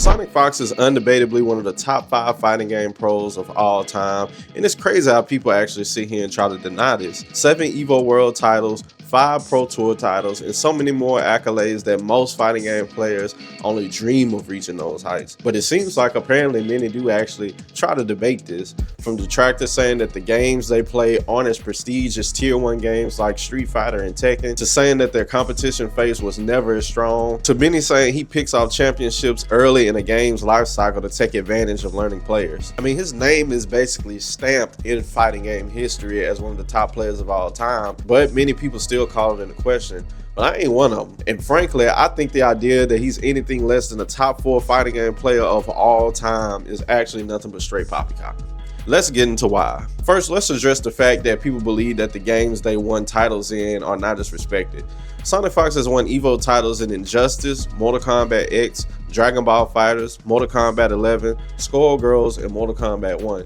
Sonicfox is undebatably one of the top 5 fighting game pros of all time, and it's crazy how people actually sit here and try to deny this. 7 EVO World titles, 5 Pro Tour titles, and so many more accolades that most fighting game players only dream of reaching those heights. But it seems like apparently many do actually try to debate this, from detractors saying that the games they play aren't as prestigious as tier 1 games like Street Fighter and Tekken, to saying that their competition phase was never as strong, to many saying he picks off championships early in a game's life cycle to take advantage of learning players. I mean, his name is basically stamped in fighting game history as one of the top players of all time, but many people still call it into question. But I ain't one of them. And frankly, I think the idea that he's anything less than a top 4 fighting game player of all time is actually nothing but straight poppycock. Let's get into why. First, let's address the fact that people believe that the games they won titles in are not as respected. Sonicfox has won EVO titles in Injustice, Mortal Kombat X, Dragon Ball FighterZ, Mortal Kombat 11, Skullgirls, and Mortal Kombat 1.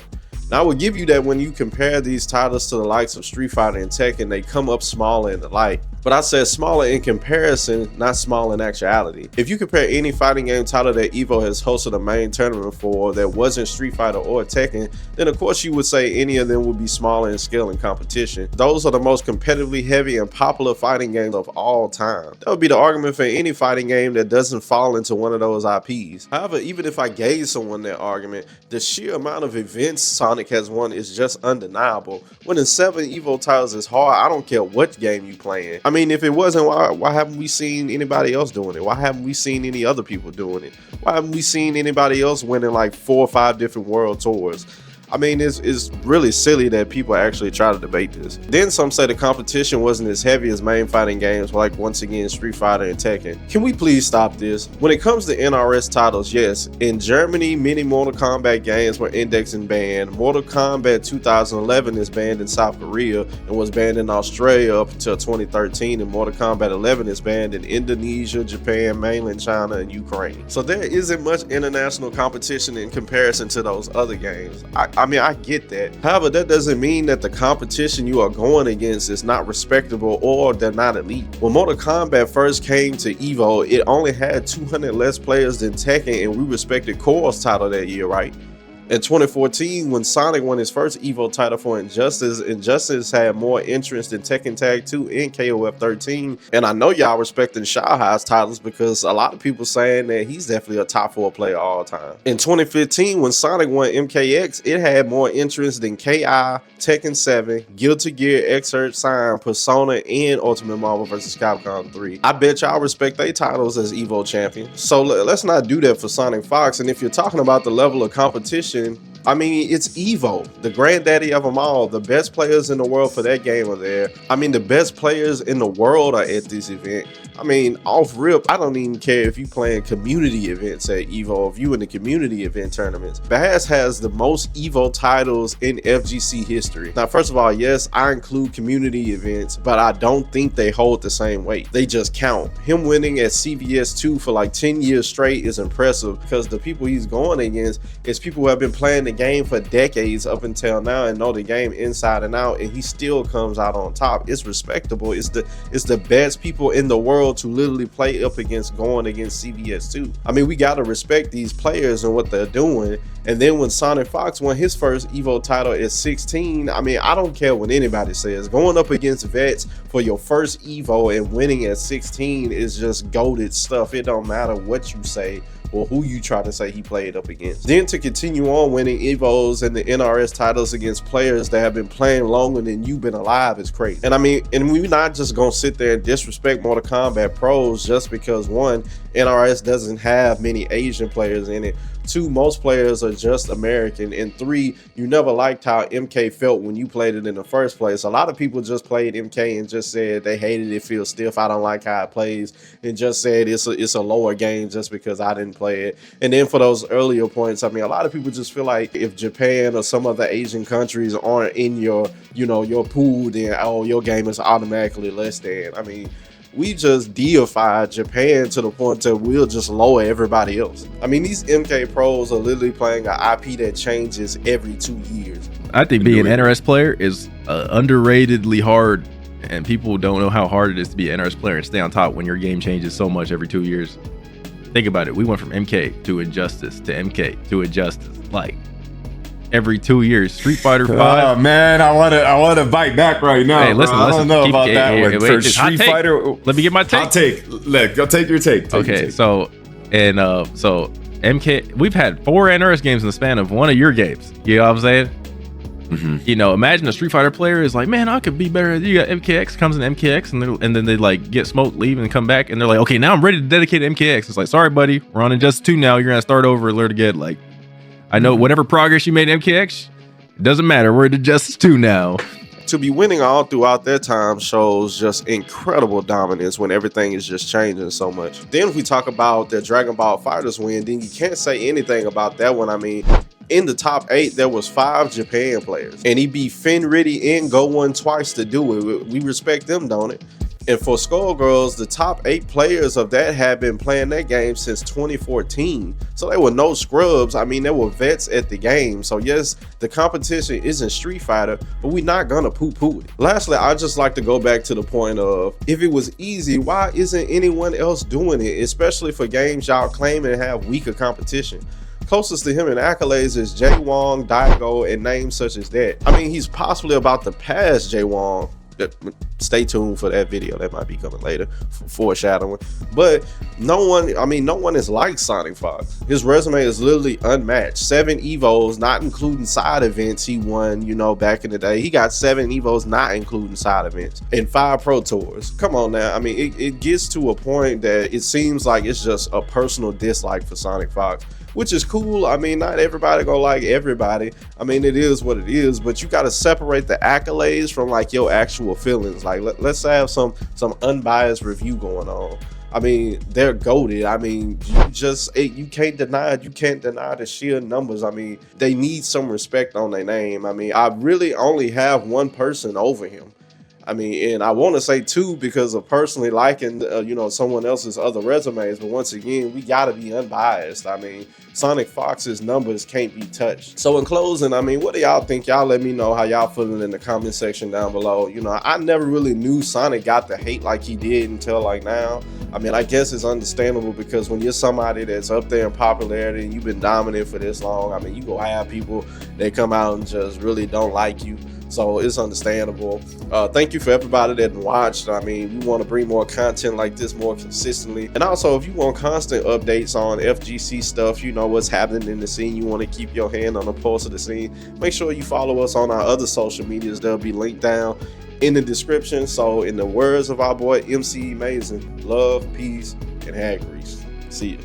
Now, I will give you that when you compare these titles to the likes of Street Fighter and Tekken, they come up smaller in the light. But I said smaller in comparison, not small in actuality. If you compare any fighting game title that EVO has hosted a main tournament for that wasn't Street Fighter or Tekken, then of course you would say any of them would be smaller in scale and competition. Those are the most competitively heavy and popular fighting games of all time. That would be the argument for any fighting game that doesn't fall into one of those IPs. However, even if I gave someone that argument, the sheer amount of events Sonic has won is just undeniable. Winning 7 EVO titles is hard. I don't care what game you playing. I mean, if it wasn't, why haven't we seen anybody else doing it? Why haven't we seen any other people doing it? Why haven't we seen anybody else winning like 4 or 5 different world tours? I mean, it's really silly that people actually try to debate this. Then some say the competition wasn't as heavy as main fighting games like, once again, Street Fighter and Tekken. Can we please stop this? When it comes to NRS titles, yes, in Germany, many Mortal Kombat games were indexed and banned. Mortal Kombat 2011 is banned in South Korea and was banned in Australia up until 2013, and Mortal Kombat 11 is banned in Indonesia, Japan, mainland China, and Ukraine. So there isn't much international competition in comparison to those other games. I mean, I get that. However, that doesn't mean that the competition you are going against is not respectable or they're not elite. When Mortal Kombat first came to EVO, it only had 200 less players than Tekken, and we respected Core's title that year, right? In 2014, when Sonic won his first EVO title for Injustice, Injustice had more interest in Tekken Tag 2 and KOF 13. And I know y'all respecting Shanghai's titles because a lot of people saying that he's definitely a top 4 player all time. In 2015, when Sonic won MKX, it had more interest than KI, Tekken 7, Guilty Gear Xrd Sign, Persona, and Ultimate Marvel vs. Capcom 3. I bet y'all respect their titles as EVO champions. So let's not do that for Sonicfox. And if you're talking about the level of competition, I mean, it's EVO, the granddaddy of them all. The best players in the world for that game are there. I mean, the best players in the world are at this event. I mean, off rip, I don't even care if you playing community events at EVO, if you in the community event tournaments. Bass has the most EVO titles in FGC history. Now, first of all, yes, I include community events, but I don't think they hold the same weight. They just count. Him winning at CVS 2 for like 10 years straight is impressive because the people he's going against is people who have been playing the game for decades up until now and know the game inside and out, and he still comes out on top. It's respectable. It's the best people in the world to literally play up against going against CVS 2. I mean, we got to respect these players and what they're doing. And then when Sonicfox won his first EVO title at 16, I mean, I don't care what anybody says. Going up against vets for your first EVO and winning at 16 is just goated stuff. It don't matter what you say or who you try to say he played up against. Then to continue on winning EVOs and the NRS titles against players that have been playing longer than you've been alive is crazy. And I mean, and we're not just gonna sit there and disrespect Mortal Kombat pros just because, one, NRS doesn't have many Asian players in it. 2, most players are just American. And 3, you never liked how MK felt when you played it in the first place. A lot of people just played MK and just said they hated it, feel stiff, I don't like how it plays, and just said it's a lower game just because I didn't play it. And then for those earlier points, I mean, a lot of people just feel like if Japan or some other Asian countries aren't in your, your pool, then your game is automatically less than. I mean, we just deified Japan to the point that we'll just lower everybody else. I mean, these MK pros are literally playing an IP that changes every 2 years. I think being an NRS player is underratedly hard, and people don't know how hard it is to be an NRS player and stay on top when your game changes so much every 2 years. think about it. We went from MK to Injustice to MK to Injustice, like every 2 years. Street Fighter 5. Oh man, I wanna bite back right now. Hey, listen, I don't know about that one. For Wait, Street Fighter, let me get my take. I'll take. Look, go take your take. So MK, we've had 4 NRS games in the span of one of your games. You know what I'm saying? Mm-hmm. You know, imagine a Street Fighter player is like, man, I could be better. You got MKX, comes in MKX, and then they like get smoked, leave, and come back, and they're like, okay, now I'm ready to dedicate to MKX. It's like, sorry, buddy, we're on Injustice 2 now. You're gonna start over and learn again. Like, I know whatever progress you made in MKX, it doesn't matter. We're at Injustice 2 now. To be winning all throughout their time shows just incredible dominance when everything is just changing so much. Then if we talk about the Dragon Ball FighterZ win, then you can't say anything about that one. I mean, in the top 8, there was 5 Japan players, and he beat Fenriddy and Go1 twice to do it. We respect them, don't it? And for Skullgirls, the top 8 players of that have been playing that game since 2014. So they were no scrubs. I mean, they were vets at the game. So yes, the competition isn't Street Fighter, but we're not gonna poo-poo it. Lastly, I just like to go back to the point of, if it was easy, why isn't anyone else doing it? Especially for games y'all claim to have weaker competition. Closest to him in accolades is Jay Wong, Daigo, and names such as that. I mean, he's possibly about to pass Jay Wong. Stay tuned for that video, that might be coming later, foreshadowing. But no one is like Sonicfox. His resume is literally unmatched. 7 Evos, not including side events, he won, you know, back in the day. He got 7 Evos, not including side events, and 5 Pro Tours. Come on now. I mean, it gets to a point that it seems like it's just a personal dislike for Sonicfox, which is cool. I mean, not everybody gonna like everybody. I mean, it is what it is, but you gotta separate the accolades from like your actual feelings. Like, let's have some unbiased review going on. I mean, they're goated. I mean, you can't deny it. You can't deny the sheer numbers. I mean, they need some respect on their name. I mean, I really only have one person over him. I mean, and I want to say 2 because of personally liking, you know, someone else's other resumes. But once again, we got to be unbiased. I mean, Sonicfox's numbers can't be touched. So in closing, I mean, what do y'all think? Y'all let me know how y'all feeling in the comment section down below. You know, I never really knew Sonic got the hate like he did until like now. I mean, I guess it's understandable because when you're somebody that's up there in popularity and you've been dominant for this long, I mean, you go have people that come out and just really don't like you. So it's understandable. Thank you for everybody that watched. I mean, we want to bring more content like this more consistently. And also, if you want constant updates on FGC stuff, you know what's happening in the scene, you want to keep your hand on the pulse of the scene, make sure you follow us on our other social medias. They'll be linked down in the description. So in the words of our boy MC Amazing, love, peace, and hand grease. See ya.